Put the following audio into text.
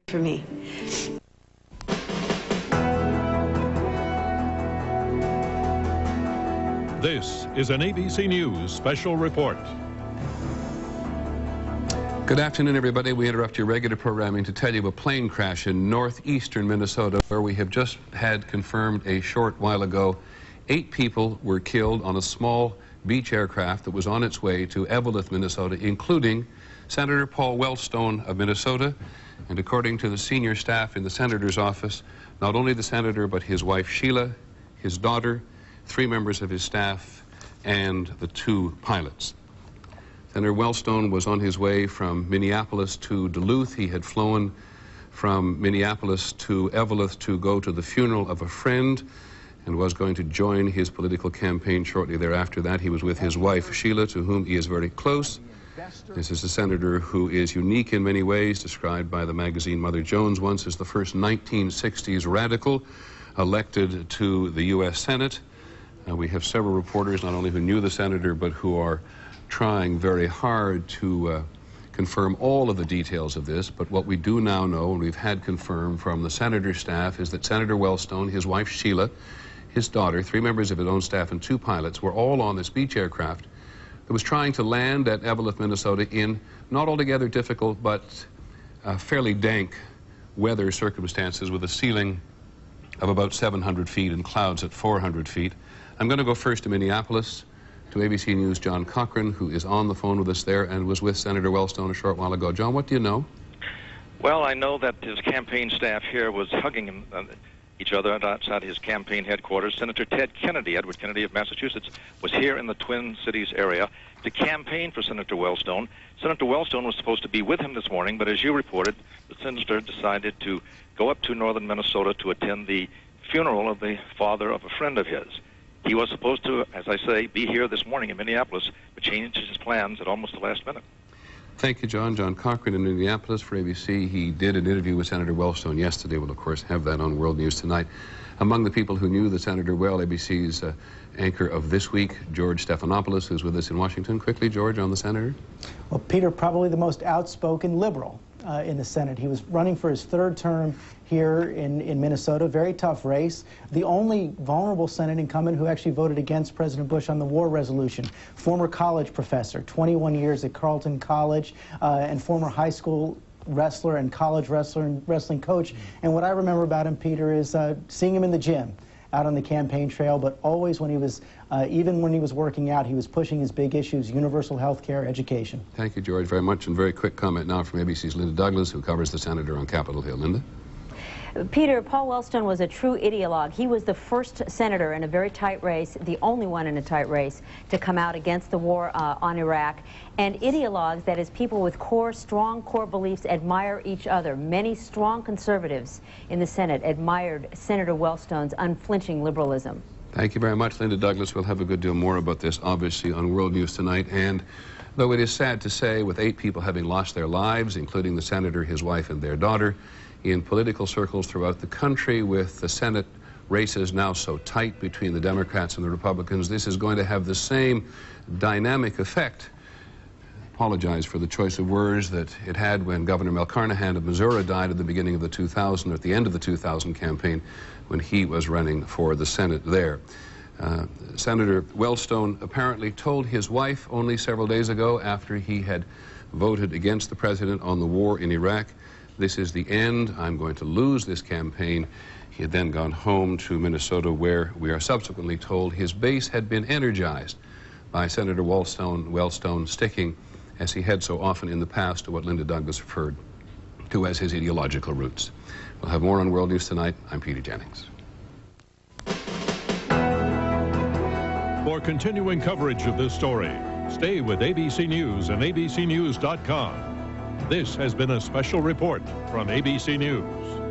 for me. This is an ABC News special report. Good afternoon, everybody. We interrupt your regular programming to tell you of a plane crash in northeastern Minnesota, where we have just had confirmed a short while ago 8 people were killed on a small beach aircraft that was on its way to Eveleth, Minnesota, including Senator Paul Wellstone of Minnesota. And according to the senior staff in the senator's office, not only the senator, but his wife Sheila, his daughter, 3 members of his staff, and the 2 pilots. Senator Wellstone was on his way from Minneapolis to Duluth. He had flown from Minneapolis to Eveleth to go to the funeral of a friend and was going to join his political campaign shortly thereafter. That he was with his wife Sheila, to whom he is very close. This is a senator who is unique in many ways, described by the magazine Mother Jones once as the first 1960s radical elected to the U.S. Senate. We have several reporters not only who knew the senator, but who are trying very hard to confirm all of the details of this. But what we do now know, and we've had confirmed from the senator's staff, is that Senator Wellstone, his wife Sheila, his daughter, 3 members of his own staff, and 2 pilots were all on this beach aircraft that was trying to land at Eveleth, Minnesota in not altogether difficult but fairly dank weather circumstances, with a ceiling of about 700 feet and clouds at 400 feet. I'm going to go first to Minneapolis, to ABC News' John Cochran, who is on the phone with us there and was with Senator Wellstone a short while ago. John, what do you know? Well, I know that his campaign staff here was hugging him, each other outside his campaign headquarters. Senator Ted Kennedy, Edward Kennedy of Massachusetts, was here in the Twin Cities area to campaign for Senator Wellstone. Senator Wellstone was supposed to be with him this morning, but as you reported, the senator decided to go up to northern Minnesota to attend the funeral of the father of a friend of his. He was supposed to, as I say, be here this morning in Minneapolis, but changed his plans at almost the last minute. Thank you, John. John Cochran in Minneapolis for ABC. He did an interview with Senator Wellstone yesterday. We'll, of course, have that on World News tonight. Among the people who knew the senator well, ABC's anchor of This Week, George Stephanopoulos, who's with us in Washington. Quickly, George, on the senator. Well, Peter, probably the most outspoken liberal in the Senate. He was running for his 3rd term here in Minnesota. Very tough race. The only vulnerable Senate incumbent who actually voted against President Bush on the war resolution. Former college professor, 21 years at Carleton College, and former high school wrestler and college wrestler and wrestling coach. And what I remember about him, Peter, is seeing him in the gym, out on the campaign trail, but always when he was, even when he was working out, he was pushing his big issues: universal health care, education. Thank you, George, very much. And very quick comment now from ABC's Linda Douglas, who covers the senator on Capitol Hill. Linda? Peter, Paul Wellstone was a true ideologue. He was the first senator in a very tight race, the only one in a tight race, to come out against the war on Iraq. And ideologues, that is, people with strong core beliefs, admire each other. Many strong conservatives in the Senate admired Senator Wellstone's unflinching liberalism. Thank you very much, Linda Douglas. We'll have a good deal more about this, obviously, on World News tonight. And though it is sad to say, with 8 people having lost their lives, including the senator, his wife, and their daughter, in political circles throughout the country, with the Senate races now so tight between the Democrats and the Republicans, this is going to have the same dynamic effect. Apologize for the choice of words that it had when Governor Mel Carnahan of Missouri died at the beginning of the 2000, or at the end of the 2000 campaign, when he was running for the Senate there. Senator Wellstone apparently told his wife only several days ago, after he had voted against the president on the war in Iraq, "This is the end. I'm going to lose this campaign." He had then gone home to Minnesota, where we are subsequently told his base had been energized by Senator Wellstone sticking, as he had so often in the past, to what Linda Douglas referred to as his ideological roots. We'll have more on World News tonight. I'm Peter Jennings. For continuing coverage of this story, stay with ABC News and abcnews.com. This has been a special report from ABC News.